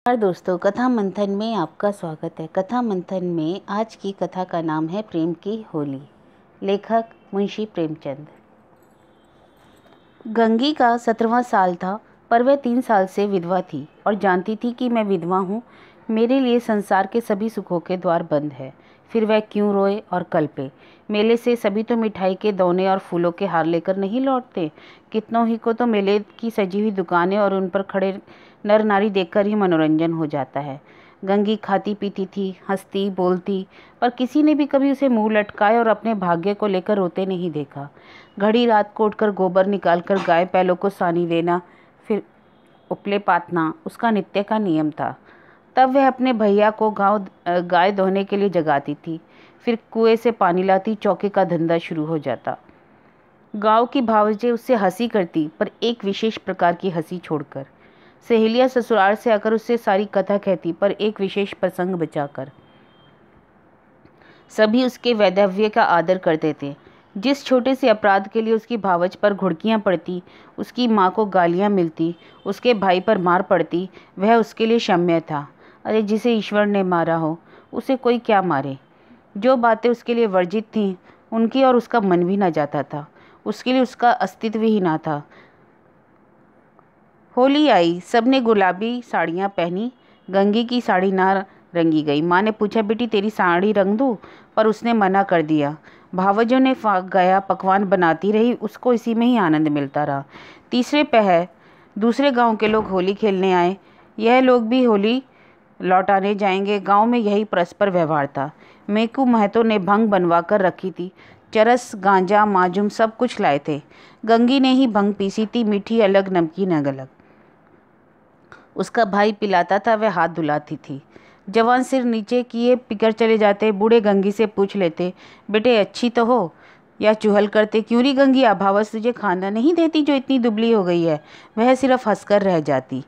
नमस्कार दोस्तों, कथा मंथन में आपका स्वागत है। कथा मंथन में आज की कथा का नाम है प्रेम की होली। लेखक मुंशी प्रेमचंद। गंगी का 17वां साल था, पर वह 3 साल से विधवा थी और जानती थी कि मैं विधवा हूँ। मेरे लिए संसार के सभी सुखों के द्वार बंद है। फिर वह क्यों रोए और कल्पे। मेले से सभी तो मिठाई के दौने और फूलों के हार लेकर नहीं लौटते। कितनों ही को तो मेले की सजी हुई दुकानें और उन पर खड़े नर नारी देखकर ही मनोरंजन हो जाता है। गंगी खाती पीती थी, हंसती बोलती, पर किसी ने भी कभी उसे मुंह लटकाए और अपने भाग्य को लेकर रोते नहीं देखा। घड़ी रात कोट कर गोबर निकालकर गाय बैलों को सानी देना, फिर उपले पातना उसका नित्य का नियम था। तब वह अपने भैया को गाय दोहने के लिए जगाती थी, फिर कुएं से पानी लाती, चौके का धंधा शुरू हो जाता। गांव की भावजें उससे हंसी करती, पर एक विशेष प्रकार की हंसी छोड़कर। सहेलियां ससुराल से आकर उससे सारी कथा कहती, पर एक विशेष प्रसंग बचाकर। सभी उसके वैधव्य का आदर करते थे। जिस छोटे से अपराध के लिए उसकी भावज पर घुड़कियां पड़ती, उसकी माँ को गालियां मिलती, उसके भाई पर मार पड़ती, वह उसके लिए क्षम्य था। अरे जिसे ईश्वर ने मारा हो, उसे कोई क्या मारे। जो बातें उसके लिए वर्जित थीं, उनकी और उसका मन भी न जाता था। उसके लिए उसका अस्तित्व ही ना था। होली आई, सबने गुलाबी साड़ियाँ पहनी। गंगी की साड़ी ना रंगी गई। माँ ने पूछा, बेटी तेरी साड़ी रंग दूँ? पर उसने मना कर दिया। भावजों ने फाक गया पकवान बनाती रही, उसको इसी में ही आनंद मिलता रहा। तीसरे पहर दूसरे गांव के लोग होली खेलने आए। यह लोग भी होली लौटाने जाएंगे। गांव में यही परस्पर व्यवहार था। मेकू महतो ने भंग बनवा कर रखी थी। चरस, गांजा, माजूम सब कुछ लाए थे। गंगी ने ही भंग पीसी थी, मीठी अलग, नमकीन अलग। उसका भाई पिलाता था, वह हाथ धुलाती थी। जवान सिर नीचे किए पिकर चले जाते। बूढ़े गंगी से पूछ लेते, बेटे अच्छी तो हो? या चुहल करते, क्यों री गंगी, अभावस तुझे खाना नहीं देती जो इतनी दुबली हो गई है? वह सिर्फ हंसकर रह जाती।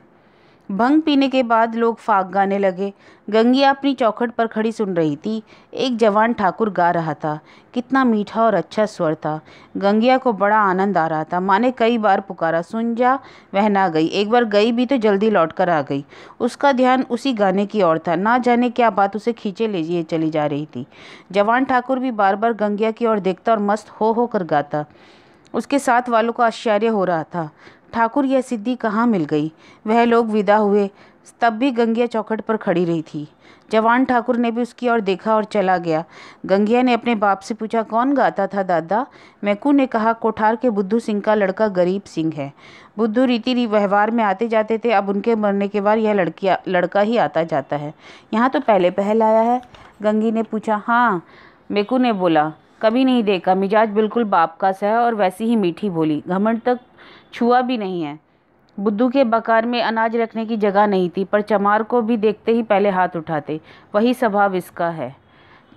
भंग पीने के बाद लोग फाग गाने लगे। गंगिया अपनी चौखट पर खड़ी सुन रही थी। एक जवान ठाकुर गा रहा था। कितना मीठा और अच्छा स्वर था। गंगिया को बड़ा आनंद आ रहा था। माँ ने कई बार पुकारा, सुन जा। वह ना गई। एक बार गई भी तो जल्दी लौट कर आ गई। उसका ध्यान उसी गाने की ओर था। ना जाने क्या बात उसे खींचे ले चली जा रही थी। जवान ठाकुर भी बार बार गंगिया की ओर देखता और मस्त हो कर गाता। उसके साथ वालों को आश्चर्य हो रहा था, ठाकुर यह सिद्धि कहाँ मिल गई। वह लोग विदा हुए, तब भी गंगिया चौखट पर खड़ी रही थी। जवान ठाकुर ने भी उसकी ओर देखा और चला गया। गंगिया ने अपने बाप से पूछा, कौन गाता था दादा? मैकू ने कहा, कोठार के बुद्धू सिंह का लड़का गरीब सिंह है। बुद्धू रीति व्यवहार में आते जाते थे, अब उनके मरने के बाद यह लड़का ही आता जाता है। यहाँ तो पहले पहल आया है। गंगी ने पूछा। हाँ, मैकू ने बोला, कभी नहीं देखा। मिजाज बिल्कुल बाप का सा है और वैसी ही मीठी बोली। घमंड तक छुआ भी नहीं है। बुद्धू के बकार में अनाज रखने की जगह नहीं थी, पर चमार को भी देखते ही पहले हाथ उठाते। वही स्वभाव इसका है।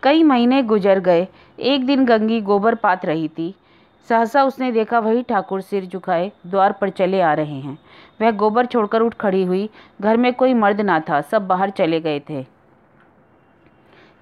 कई महीने गुजर गए। एक दिन गंगी गोबर पात रही थी। सहसा उसने देखा वही ठाकुर सिर झुकाए द्वार पर चले आ रहे हैं। वह गोबर छोड़कर उठ खड़ी हुई। घर में कोई मर्द ना था, सब बाहर चले गए थे।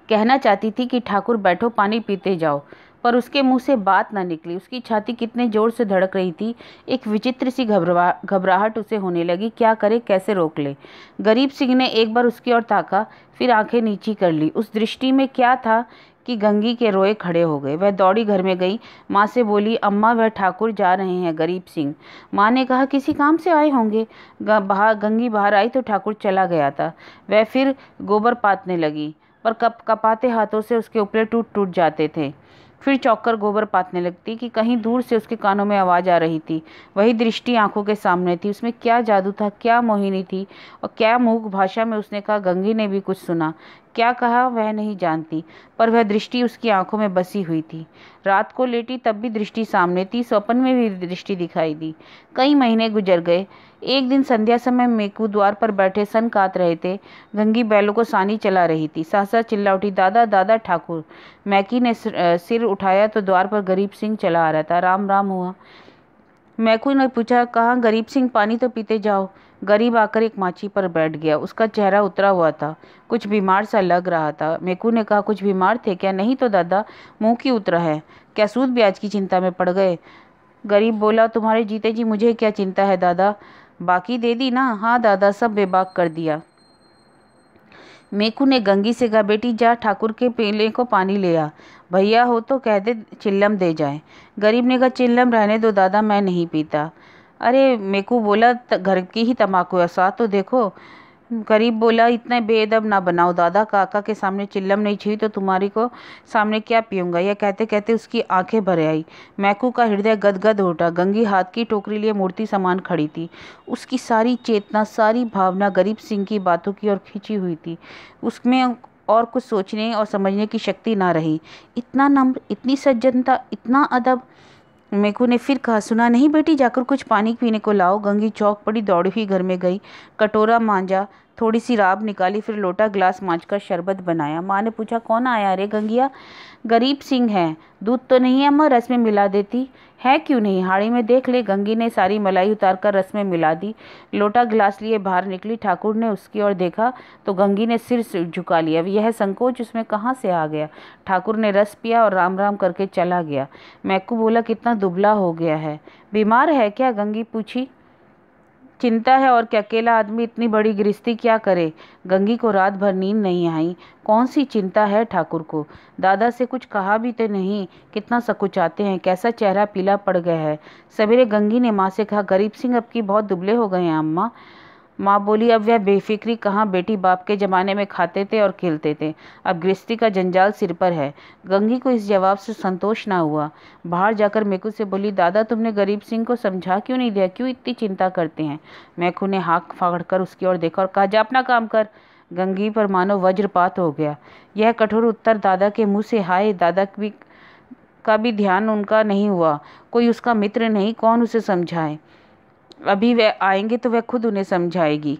कहना चाहती थी कि ठाकुर बैठो, पानी पीते जाओ, पर उसके मुंह से बात ना निकली। उसकी छाती कितने जोर से धड़क रही थी। एक विचित्र सी घबराहट उसे होने लगी। क्या करे, कैसे रोक ले। गरीब सिंह ने एक बार उसकी ओर ताका, फिर आंखें नीची कर ली। उस दृष्टि में क्या था कि गंगी के रोए खड़े हो गए। वह दौड़ी घर में गई। माँ से बोली, अम्मा वह ठाकुर जा रहे हैं, गरीब सिंह। माँ ने कहा, किसी काम से आए होंगे। गंगी बाहर आई तो ठाकुर चला गया था। वह फिर गोबर पातने लगी, पर कपाते हाथों से उसके उपले टूट टूट जाते थे। फिर चौंककर गोबर पातने लगती कि कहीं दूर से उसके कानों में आवाज़ आ रही थी। वही दृष्टि आंखों के सामने थी। उसमें क्या जादू था, क्या मोहिनी थी, और क्या मूक भाषा में उसने कहा। गंगी ने भी कुछ सुना। क्या कहा वह नहीं जानती, पर वह दृष्टि उसकी आंखों में बसी हुई थी। रात को लेटी तब भी दृष्टि सामने थी, स्वप्न में भी दृष्टि दिखाई दी। कई महीने गुजर गए। एक दिन संध्या समय मेकू द्वार पर बैठे सन कात रहे थे। गंगी बैलों को सानी चला रही थी। सहसा चिल्ला उठी, दादा दादा ठाकुर। मैकी ने सिर उठाया तो द्वार पर गरीब सिंह चला आ रहा था। राम राम हुआ। मैकू ने पूछा, कहाँ गरीब सिंह, पानी तो पीते जाओ। गरीब आकर एक माची पर बैठ गया। उसका चेहरा उतरा हुआ था, कुछ बीमार सा लग रहा था। मैकू ने कहा, कुछ बीमार थे क्या? नहीं तो दादा, मुंह की उतरा है। क्या सूद ब्याज की चिंता में पड़ गए? गरीब बोला, तुम्हारे जीते जी मुझे क्या चिंता है दादा, बाकी दे दी ना। हाँ दादा, सब बेबाक कर दिया। मेकू ने गंगी से कहा, बेटी जा ठाकुर के पीले को पानी ले आ, भैया हो तो कह दे चिल्लम दे जाए। गरीब ने कहा, चिल्लम रहने दो दादा, मैं नहीं पीता। अरे मेकू बोला, घर की ही तम्बाकू है, स्वाद तो देखो। गरीब बोला, इतने बेअदब ना बनाओ दादा, काका के सामने चिल्लम नहीं छुई तो तुम्हारी को सामने क्या पीऊंगा। यह कहते कहते उसकी आंखें भर आई। मैकू का हृदय गदगद हो उठा। गंगी हाथ की टोकरी लिए मूर्ति समान खड़ी थी। उसकी सारी चेतना, सारी भावना गरीब सिंह की बातों की ओर खिंची हुई थी। उसमें और कुछ सोचने और समझने की शक्ति ना रही। इतना नम्र, इतनी सज्जनता, इतना अदब। मेकू ने फिर कहा, सुना नहीं बेटी, जाकर कुछ पानी पीने को लाओ। गंगी चौंक पड़ी, दौड़ी हुई घर में गई, कटोरा मांजा, थोड़ी सी राब निकाली, फिर लोटा गिलास मांजकर शरबत बनाया। माँ ने पूछा, कौन आया रे गंगिया? गरीब सिंह है। दूध तो नहीं है अम्मा, रस में मिला देती। है क्यों नहीं, हाड़ी में देख ले। गंगी ने सारी मलाई उतारकर रस में मिला दी। लोटा गिलास लिए बाहर निकली। ठाकुर ने उसकी ओर देखा तो गंगी ने सिर झुका लिया। यह संकोच उसमें कहाँ से आ गया? ठाकुर ने रस पिया और राम राम करके चला गया। मैकू बोला, कितना दुबला हो गया है, बीमार है क्या? गंगी पूछी। चिंता है और क्या, अकेला आदमी इतनी बड़ी गृहस्थी क्या करे। गंगी को रात भर नींद नहीं आई। कौन सी चिंता है ठाकुर को? दादा से कुछ कहा भी तो नहीं, कितना सकुचाते हैं, कैसा चेहरा पीला पड़ गया है। सवेरे गंगी ने माँ से कहा, गरीब सिंह अब की बहुत दुबले हो गए हैं अम्मा। माँ बोली, अब वह बेफिक्री कहाँ बेटी, बाप के ज़माने में खाते थे और खेलते थे, अब गृहस्थी का जंजाल सिर पर है। गंगी को इस जवाब से संतोष ना हुआ। बाहर जाकर मेकू से बोली, दादा तुमने गरीब सिंह को समझा क्यों नहीं दिया, क्यों इतनी चिंता करते हैं? मेकू ने हाँक फाड़कर उसकी ओर देखा और कहा, जा अपना काम कर। गंगी पर मानो वज्रपात हो गया। यह कठोर उत्तर दादा के मुँह से। हाय, दादा का भी ध्यान उनका नहीं हुआ। कोई उसका मित्र नहीं, कौन उसे समझाए? अभी वह आएंगे तो वह खुद उन्हें समझाएगी।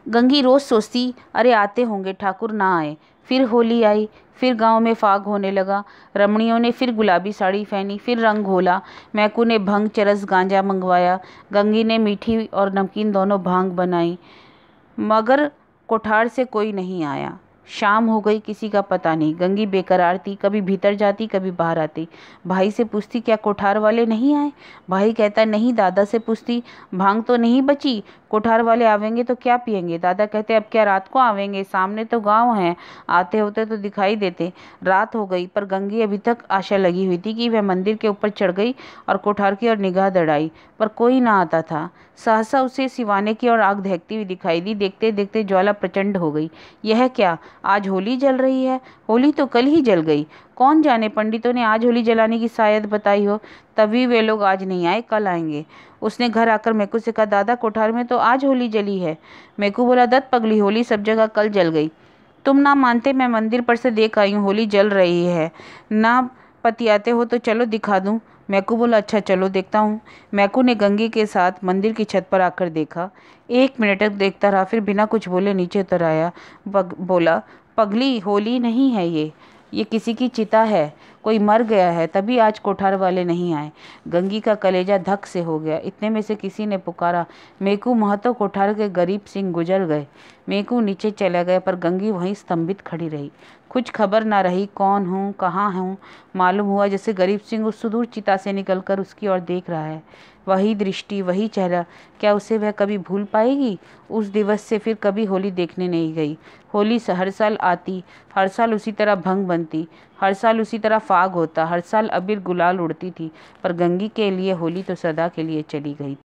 गंगी रोज सोचती, अरे आते होंगे, ठाकुर ना आए। फिर होली आई, फिर गांव में फाग होने लगा। रमणियों ने फिर गुलाबी साड़ी पहनी, फिर रंग घोला। मैकू ने भंग, चरस, गांजा मंगवाया। गंगी ने मीठी और नमकीन दोनों भांग बनाई, मगर कोठार से कोई नहीं आया। शाम हो गई, किसी का पता नहीं। गंगी बेकरार थी, कभी भीतर जाती, कभी बाहर आती। भाई से पूछती, क्या कोठार वाले नहीं आए? भाई कहता, नहीं। दादा से पूछती, भांग तो नहीं बची, कोठार वाले आवेंगे तो क्या पियेंगे? दादा कहते, अब क्या रात को आवेंगे, सामने तो गांव है, आते होते तो दिखाई देते। रात हो गई, पर गंगी अभी तक आशा लगी हुई थी कि वह मंदिर के ऊपर चढ़ गई और कोठार की ओर निगाह दौड़ाई, पर कोई ना आता था। सहसा उसे सिवाने की ओर आग दहकती हुई दिखाई दी। देखते देखते ज्वाला प्रचंड हो गई। यह क्या, आज होली जल रही है? होली तो कल ही जल गई। कौन जाने, पंडितों ने आज होली जलाने की शायद बताई हो, तभी वे लोग आज नहीं आए, कल आएंगे। उसने घर आकर मेकू से कहा, दादा कोठार में तो आज होली जली है। मेकू बोला, दत्त पगली, होली सब जगह कल जल गई। तुम ना मानते, मैं मंदिर पर से देख आई हूँ, होली जल रही है। ना पतियाते हो तो चलो दिखा दूँ। मैकू बोला, अच्छा चलो देखता हूँ। मैकू ने गंगी के साथ मंदिर की छत पर आकर देखा। 1 मिनट तक देखता रहा, फिर बिना कुछ बोले नीचे उतर आया। बोला, पगली, होली नहीं है ये किसी की चिता है, कोई मर गया है, तभी आज कोठार वाले नहीं आए। गंगी का कलेजा धक से हो गया। इतने में से किसी ने पुकारा, मेकू महतो, कोठार के गरीब सिंह गुजर गए। मेकू नीचे चला गया, पर गंगी वहीं स्तंभित खड़ी रही। कुछ खबर ना रही, कौन हूँ, कहाँ हूँ। मालूम हुआ जैसे गरीब सिंह उस सुदूर चिता से निकलकर उसकी ओर देख रहा है। वही दृष्टि, वही चेहरा, क्या उसे वह कभी भूल पाएगी? उस दिवस से फिर कभी होली देखने नहीं गई। होली हर साल आती, हर साल उसी तरह भंग बनती, हर साल उसी तरह फाग होता, हर साल अबीर गुलाल उड़ती थी, पर गंगी के लिए होली तो सदा के लिए चली गई।